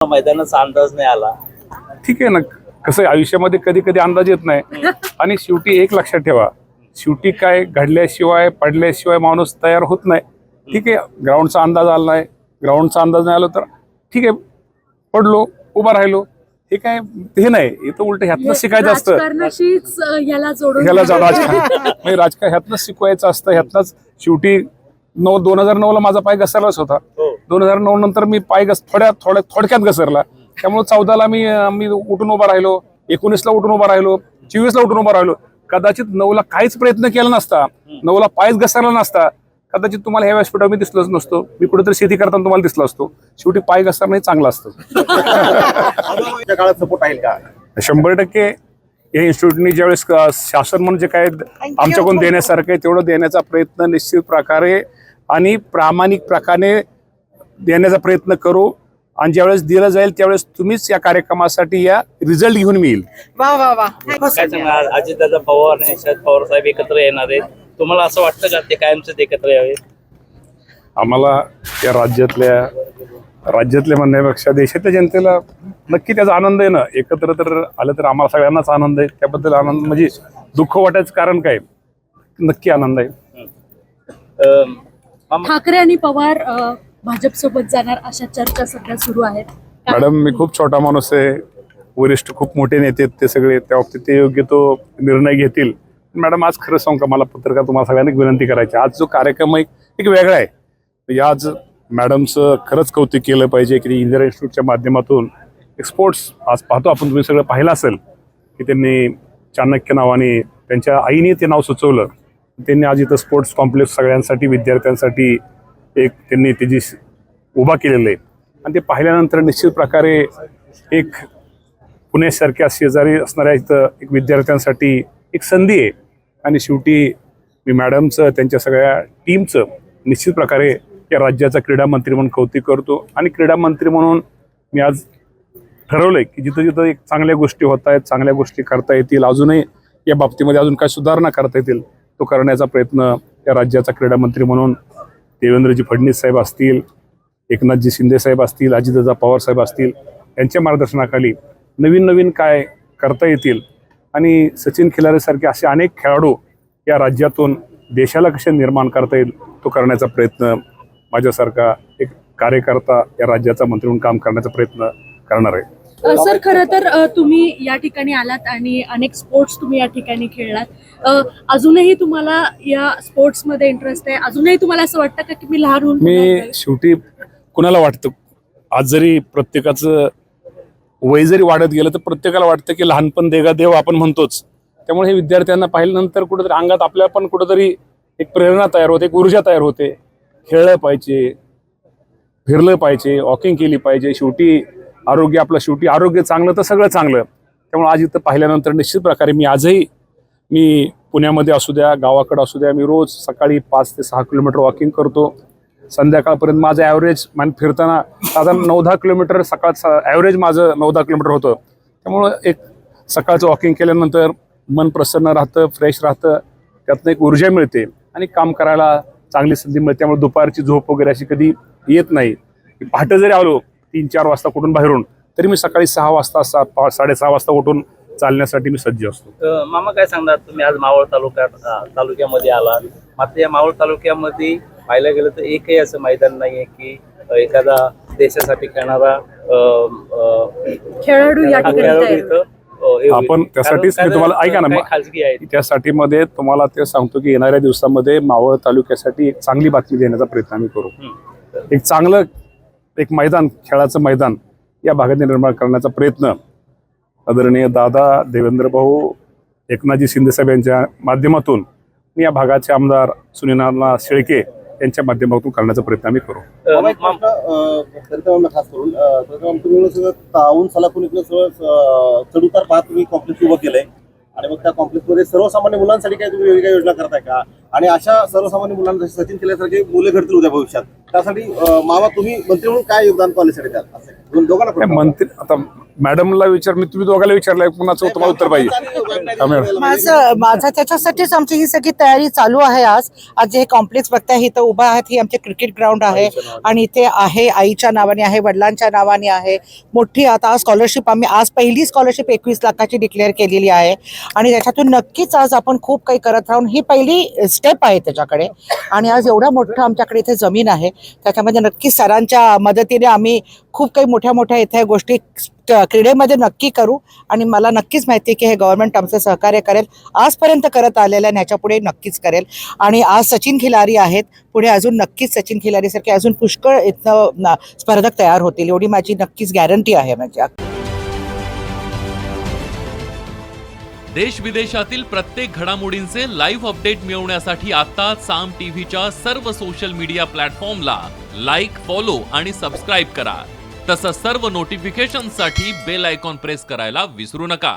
मैदानाचा अंदाज नाही आला. ठीक आहे ना, कसं आहे, आयुष्यामध्ये कधी कधी अंदाज येत नाही. आणि शेवटी एक लक्षात ठेवा, शेवटी काय घडल्याशिवाय पडल्याशिवाय माणूस तयार होत नाही. ठीक आहे, ग्राउंडचा अंदाज आला नाही, ग्राउंडचा अंदाज नाही आला तर ठीक आहे, पडलो उभा राहिलो, हे काय हे नाही, हे तर उलट ह्यातनं शिकायचं असतं. ह्याला राजकारण ह्यातनं शिकवायचं असतं. ह्यातनंच शेवटी 2009ला माझा पाय घसरलाच होता. 2009 नंतर मी पाय थोडक्यात घसरला. त्यामुळे 14ला मी उठून उभा राहिलो, 19ला उठून उभा राहिलो, 24ला उठून उभा राहिलो. कदाचित 9ला काहीच प्रयत्न केला नसता, 9ला पायच घसरला नसता, कदाचित तुम्हाला ह्या व्यासपीठावर मी दिसलोच नसतो. मी कुठेतरी शेती करताना तुम्हाला दिसलो असतो. शेवटी पाय घसरणं हे चांगलं असतं. सपोर्ट आहे का? 100% या इन्स्टिट्यूटनी ज्यावेळेस शासन म्हणजे काय आमच्याकडून देण्यासारखं आहे तेवढं देण्याचा प्रयत्न निश्चित प्रकारे आणि प्रामाणिक प्रकारे देण्याचा प्रयत्न करू. आणि ज्यावेळेस दिलं जाईल त्यावेळेस तुम्हीच या कार्यक्रमासाठी या रिझल्ट घेऊन येईल. वा वा वा. काय सांगणार, अजितदादा पवार आणि शरद पवार साहेब एकत्र येणार आहेत, तुम्हाला असं वाटतं का ते कायमच एकत्र यावे? आम्हाला या राज्यातल्या म्हणण्यापेक्षा देशातल्या जनतेला नक्की त्याचा आनंद आहे ना. एकत्र तर आलं तर आम्हाला सगळ्यांनाच आनंद आहे. त्याबद्दल आनंद म्हणजे दुःख वाटायचं कारण काय, नक्की आनंद आहे. ठाकरे आणि पवार भाजप सोबत जाणार अशा चर्चा सध्या सुरू आहेत. मॅडम, मी खूप छोटा माणूस आहे, वरिष्ठ खूप मोठे नेते ते सगळे, त्या बाबतीत ते योग्य तो निर्णय घेतील. मॅडम, आज खरं सांगू का, मला पत्रकार तुम्हाला सगळ्यांनी विनंती करायची, आज जो कार्यक्रम एक वेगळा आहे. म्हणजे आज मॅडमचं खरंच कौतुक केलं पाहिजे की इंदिरा इन्स्टिट्यूटच्या माध्यमातून एक स्पोर्ट्स आज पाहतो आपण, तुम्ही सगळं पाहिलं असेल की त्यांनी चाणक्य नावाने त्यांच्या आईने ते नाव सुचवलं. त्यांनी आज इथं स्पोर्ट्स कॉम्प्लेक्स सगळ्यांसाठी विद्यार्थ्यांसाठी एक त्यांनी त्याची उभा केलेलं आहे. आणि ते पाहिल्यानंतर निश्चित प्रकारे एक पुण्यासारख्या शेजारी असणाऱ्या इथं एक विद्यार्थ्यांसाठी एक संधी आहे. आणि शेवटी मी मॅडमचं त्यांच्या सगळ्या टीमचं निश्चित प्रकारे या राज्याचा क्रीडा मंत्री म्हणून कौतुक करतो. आणि क्रीडा मंत्री म्हणून मी आज ठरवलंय की जिथं जिथं एक चांगल्या गोष्टी होत आहेत, चांगल्या गोष्टी करता येतील, अजूनही या बाबतीमध्ये अजून काय सुधारणा करता येतील तो करण्याचा प्रयत्न या राज्याचा क्रीडा मंत्री म्हणून देवेंद्रजी फडणवीस साहेब असतील, एकनाथजी शिंदे साहेब असतील, अजितदादा पवार साहेब असतील, यांच्या मार्गदर्शनाखाली नवीन नवीन काय करता येतील आणि सचिन खिलारेसारखे असे अनेक खेळाडू या राज्यातून देशाला कसे निर्माण करता येईल तो करण्याचा प्रयत्न माझ्यासारखा एक कार्यकर्ता या राज्याचा मंत्री म्हणून काम करण्याचा प्रयत्न करणार आहे. सर, खरं तर तुम्ही या ठिकाणी आलात आणि अनेक स्पोर्ट्स तुम्ही या ठिकाणी खेळलात. अजूनही तुम्हाला या स्पोर्ट्स मध्ये इंटरेस्ट आहे? अजूनही तुम्हाला असं वाटतं का की मी लहान होऊन मी शेवटी कुणाला वाटतं, आज जरी प्रत्येकाचं वय जरी वाढत गेलं तर प्रत्येकाला वाटतं की लहानपण देगा देव आपण म्हणतोच. त्यामुळे हे विद्यार्थ्यांना पाहिल्यानंतर कुठेतरी अंगात आपल्या पण कुठेतरी एक प्रेरणा तयार होते, एक ऊर्जा तयार होते. खेळलं पाहिजे, फिरलं पाहिजे, वॉकिंग केली पाहिजे. शेवटी आरोग्य आपलं, शेवटी आरोग्य चांगलं तर सगळं चांगलं. त्यामुळे आज इथं पाहिल्यानंतर निश्चित प्रकारे मी पुण्यामध्ये असू द्या, गावाकडे असू द्या, मी रोज सकाळी 5 ते 6 किलोमीटर वॉकिंग करतो. संध्याकाळपर्यंत माझं ॲव्हरेज फिरताना साधारण 9-10 किलोमीटर सकाळचं ॲव्हरेज माझं 9-10 किलोमीटर होतं. त्यामुळं एक सकाळचं वॉकिंग केल्यानंतर मन प्रसन्न राहतं, फ्रेश राहतं, त्यातनं एक ऊर्जा मिळते आणि काम करायला चांगली संधी मिळते. त्यामुळे दुपारची झोप वगैरे अशी कधी येत नाही. पहाटे जरी आलो 3-4 वाजता कुठून बाहेरून तरी मी सकाळी 6 वाजता 6:30 वाजता उठून चालण्यासाठी मी सज्ज असतो. मामा, काय सांगणार, तुम्ही आज मावळ तालुक्यामध्ये आलात, मात्र या मावळ तालुक्यामध्ये पाहायला गेलं तर एकही असं मैदान नाहीये की एखादा देशासाठी खेळणारा खेळाडू या ठिकाणी आपण त्यासाठीच मी तुम्हाला ऐका ना, खाजगी आहे त्यासाठी मध्ये तुम्हाला ते सांगतो की येणाऱ्या दिवसामध्ये मावळ तालुक्यासाठी एक चांगली बातमी देण्याचा प्रयत्न आम्ही करू. एक चांगलं एक मैदान, खेळाचं मैदान या भागात निर्माण करण्याचा प्रयत्न आदरणीय दादा, देवेंद्र भाऊ, एकनाथजी शिंदे साहेब यांच्या माध्यमातून या भागाचे आमदार सुनीलनाना शेळके यांच्या माध्यमातून करण्याचा प्रयत्न आम्ही करू. खास करून तुम्ही सगळं ताऊन सलाखून इकडे सगळं चढउतार पाहत तुम्ही कॉम्प्लेक्स उभं केलंय आणि मग त्या कॉम्प्लेक्समध्ये सर्वसामान्य मुलांसाठी काय तुम्ही वेगळी योजना करताय का? आणि अशा सर्वसामान्य मुलांना सचिन केल्यासारखे मुले घडतील उद्या भविष्यात, त्यासाठी मामा तुम्ही मंत्री म्हणून काय योगदान कॉलेजसाठी द्याल? असं दोघांना मंत्री, आता मॅडमला मी तुम्ही दोघांना विचारलंय, कुणाचं तुम्हाला उत्तर पाहिजे. माझं त्याच्यासाठीच आमची ही सगळी तयारी चालू आहे. आज जे कॉम्प्लेक्स बघताय इथं उभा आहात, ही आमचे क्रिकेट ग्राउंड आहे आणि इथे आहे आईच्या नावाने आहे, वडिलांच्या नावाने आहे. मोठी आता स्कॉलरशिप आम्ही आज पहिली स्कॉलरशिप 21 लाखाची डिक्लेअर केलेली आहे आणि त्याच्यातून नक्कीच आज आपण खूप काही करत राहून ही पहिली स्टेप आहे त्याच्याकडे. आणि आज एवढं मोठं आमच्याकडे इथे जमीन आहे, त्याच्यामध्ये नक्कीच सरांच्या मदतीने आम्ही खूप काही मोठ्या इथे गोष्टी क्रीडेमध्ये नक्की करू आणि मला नक्कीच माहिती आहे की हे गव्हर्नमेंट आमचं सहकार्य करेल, आजपर्यंत करत आलेलं आणि ह्याच्या पुढे नक्कीच करेल. आणि आज सचिन खिलारी आहेत, पुढे अजून नक्कीच सचिन खिलारीसारखे अजून पुष्कळ इथं स्पर्धक तयार होतील, एवढी माझी नक्कीच गॅरंटी आहे. म्हणजे देश विदेशातील प्रत्येक घडामोडींचे लाईव्ह अपडेट मिळवण्यासाठी आता साम टीव्हीच्या सर्व सोशल मीडिया प्लॅटफॉर्मला लाईक, फॉलो आणि सबस्क्राईब करा. तसंच सर्व नोटिफिकेशनसाठी बेल आयकॉन प्रेस करायला विसरू नका.